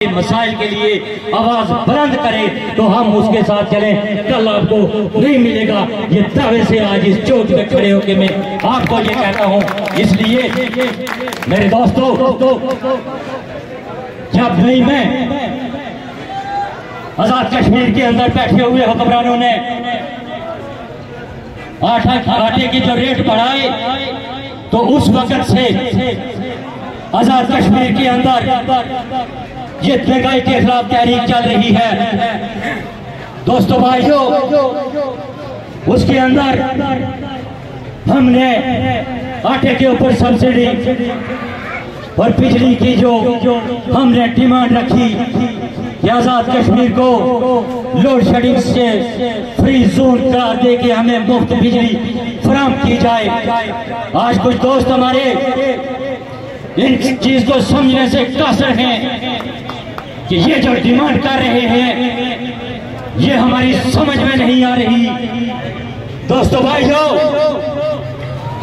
मसाइल के लिए आवाज बुलंद करें तो हम उसके साथ चलें। कल आपको नहीं मिलेगा। ये दावे से आज इस चौक में खड़े होकर मैं आपको ये कहता हूँ। इसलिए मेरे दोस्तों, जब नहीं मैं आजाद कश्मीर के अंदर बैठे हुए हुक्मरानों ने आटे की जो रेट बढ़ाए, तो उस वक्त से आजाद कश्मीर के अंदर ये महंगाई के खिलाफ तहरीक चल रही है। दोस्तों भाइयों, उसके अंदर हमने आटे के ऊपर सब्सिडी और बिजली की जो हमने डिमांड रखी कि आजाद कश्मीर को लोड शेडिंग से फ्री जोन करार दे के हमें मुफ्त बिजली फराहम की जाए। आज कुछ दोस्त हमारे इन चीज को समझने से कासर हैं कि ये जो डिमांड कर रहे हैं ये हमारी समझ में नहीं आ रही। दोस्तों भाइयों,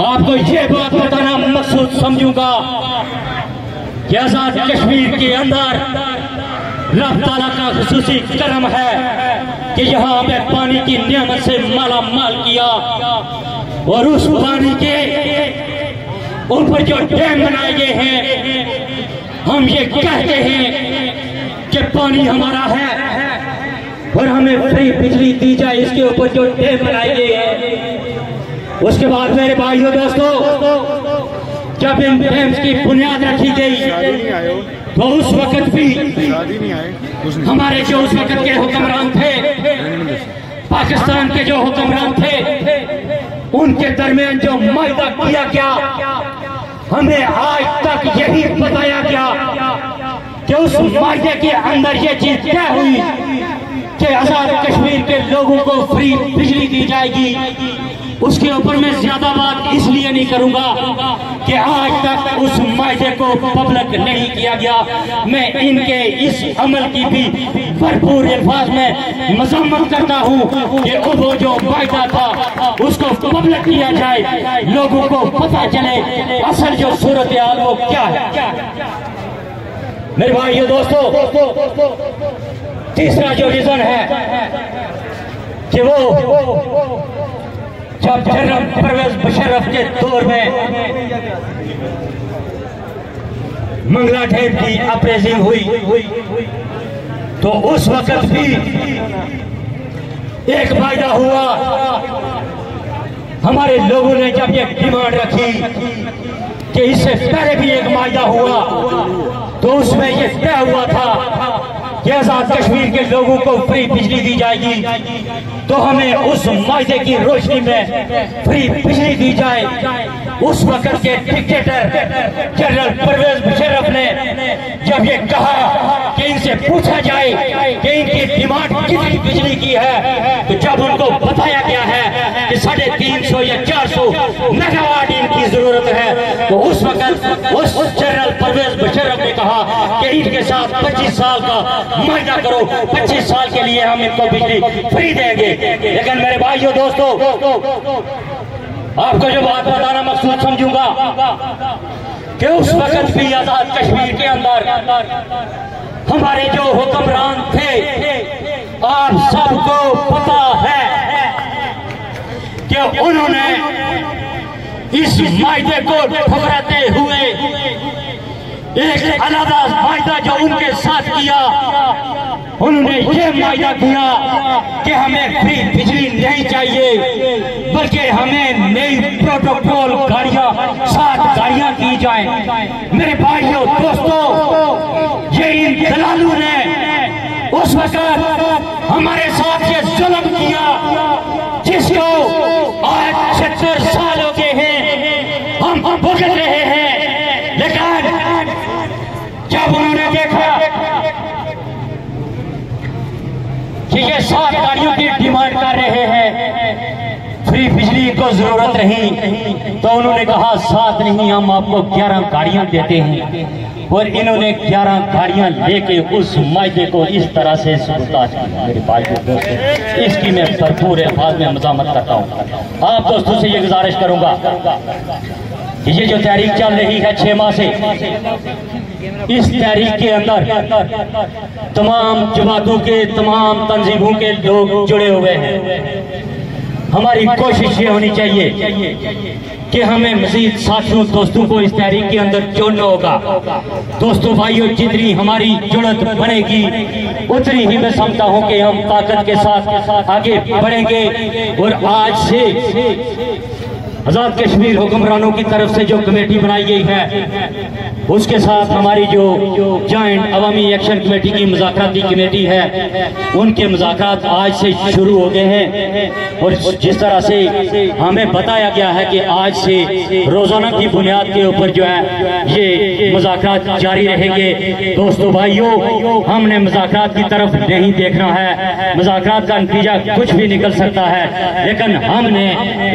आपको ये बात बताना मकसूद समझूंगा कि आजाद कश्मीर के अंदर रब ताला का खुसूसी करम है कि यहाँ पे पानी की नियामत से माला माल किया, और उस पानी के ऊपर जो डैम बनाए गए हैं, हम ये कहते हैं कि पानी हमारा है और हमें फ्री बिजली दी जाए। इसके ऊपर जो डैम बनाए गए हैं, उसके बाद मेरे भाइयों दोस्तों, जब इन डैम्स की बुनियाद रखी गई तो उस वक्त भी हमारे जो उस वक्त के हुक्मरान थे, पाकिस्तान के जो हुक्मरान थे, उनके दरमियान जो मायदा किया गया, हमें आज तक यही बताया गया कि उस मायदे के अंदर ये चीज क्या हुई कि आजाद कश्मीर के लोगों को फ्री बिजली दी जाएगी। उसके ऊपर मैं ज्यादा बात इसलिए नहीं करूंगा कि आज तक उस मायदे को पब्लिक नहीं किया गया। मैं इनके इस अमल की भी भरपूर अल्फाज में मजम्मत करता हूं कि वो जो वायदा था उसको पब्लिक किया जाए, लोगों को पता चले असल जो सूरत हाल वो क्या है। मेरे भाइयों दोस्तों, तीसरा जो रीजन है कि वो जब जनरल परवेज मुशर्रफ के दौर में मंगला डैम की अप्रेजिंग हुई तो उस वक्त भी एक फायदा हुआ। हमारे लोगों ने जब ये डिमांड रखी कि इससे पहले भी एक मायदा हुआ, तो उसमें ये तय हुआ था कि आजाद कश्मीर के लोगों को फ्री बिजली दी जाएगी, तो हमें उस मायदे की रोशनी में फ्री बिजली दी जाए। उस वक्त के डिक्टेटर जनरल परवेज मुशर्रफ ने जब ये कहा कि इनसे पूछा जाए कि इनकी डिमांड कितनी बिजली की है, तो जब उनको बताया गया है कि 350 या 400 मेगावाट इनकी जरूरत है, तो उस वक्त उस जनरल परवेज मुशर्रफ ने कहा कि इनके साथ 25 साल का मायदा करो, 25 साल के लिए हम इनको बिजली फ्री देंगे। लेकिन मेरे भाइयों दोस्तों, आपको जो बात बताना मकसूद समझूंगा कि उस वक्त भी आजाद कश्मीर के अंदर हमारे जो हुक्मरान थे, आप सबको पता है कि उन्होंने इस मायदे को ठुकराते हुए एक अलग मायदा जो उनके साथ किया, उन्होंने ये मायदा किया कि हमें फ्री बिजली नहीं चाहिए, बल्कि हमें नई प्रोटोकॉल गाड़ियां 7 गाड़ियां की जाए। मेरे भाइयों दोस्तों, ये इन दलालों ने उस वक्त हमारे साथ ये जुल्म किया जिसको आज 76 साल हो गए हैं हम भुगत रहे हैं। लेकिन जब उन्होंने देखा कि ये 7 गाड़ियों की डिमांड कर रहे हैं, फ्री बिजली को जरूरत नहीं, तो उन्होंने कहा 7 नहीं, हम आपको 11 गाड़ियां देते हैं। और इन्होंने 11 गाड़ियां लेके उस मायदे को इस तरह से सबूताज किया। मेरे भाइयों दोस्तों, इसकी मैं भरपूर अल्फाज में मज़ामत करता हूँ। आप दोस्तों से ये गुजारिश करूंगा कि ये जो तहरीक चल रही है 6 माह से, इस तहरीक के अंदर तमाम जमातों के, तमाम तंजीमों के लोग जुड़े हुए हैं। हमारी कोशिश ये होनी चाहिए कि हमें मजीद साथियों, दोस्तों को इस तहरीक के अंदर जोड़ना होगा। दोस्तों भाइयों, जितनी हमारी जुड़त बनेगी उतनी ही मैं समझता हूं कि हम ताकत के साथ आगे बढ़ेंगे। और आज से आजाद कश्मीर हुक्मरानों की तरफ से जो कमेटी बनाई गई है, उसके साथ हमारी जो जॉइंट अवामी एक्शन कमेटी की मुज़ाकराती कमेटी है, उनके मुज़ाकरात आज से शुरू हो गए हैं। और जिस तरह से हमें बताया गया है कि आज से रोजाना की बुनियाद के ऊपर जो है ये मुज़ाकरात जारी रहेंगे। दोस्तों भाइयों, हमने मुज़ाकरात की तरफ नहीं देखना है। मुज़ाकरात का नतीजा कुछ भी निकल सकता है, लेकिन हमने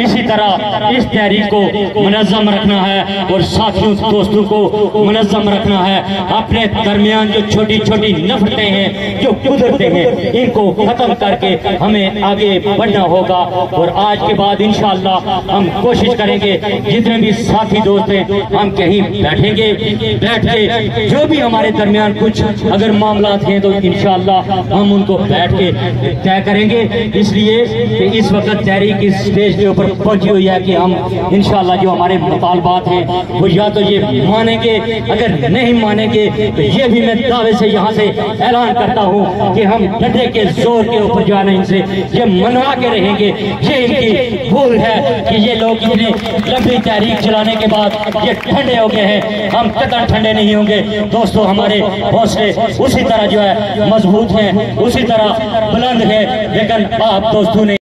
इसी तरह इस तहरीक को मुनज़्ज़म रखना है और साथियों, दोस्तों को मुनज़्ज़म रखना है। अपने दरमियान जो छोटी छोटी नफरतें हैं, जो कुदरतें हैं, इनको खत्म करके हमें आगे बढ़ना होगा। और आज के बाद इंशाअल्लाह हम कोशिश करेंगे, जितने भी साथी दोस्त हैं, हम कहीं बैठेंगे, बैठ के जो भी हमारे दरमियान कुछ अगर मामला हैं तो इंशाअल्लाह हम उनको बैठ के तय करेंगे। इसलिए कि इस वक्त तहरीक इस स्टेज के ऊपर पहुंची हुई है कि हम इंशाअल्लाह जो हमारे मुतालबात हैं वो या तो ये मानेंगे, अगर नहीं मानेंगे तो ये भी मैं दावे से यहाँ से ऐलान करता हूँ कि हम डंडे के जोर के ऊपर जो है ना इनसे ये मनवा के रहेंगे। ये इनकी भूल है कि ये लोग इतनी लंबी तहरीक चलाने के बाद ये ठंडे हो गए हैं। हम कतई ठंडे नहीं होंगे। दोस्तों, हमारे हौसले उसी तरह जो है मजबूत हैं, उसी तरह बुलंद है, लेकिन आप दोस्तों ने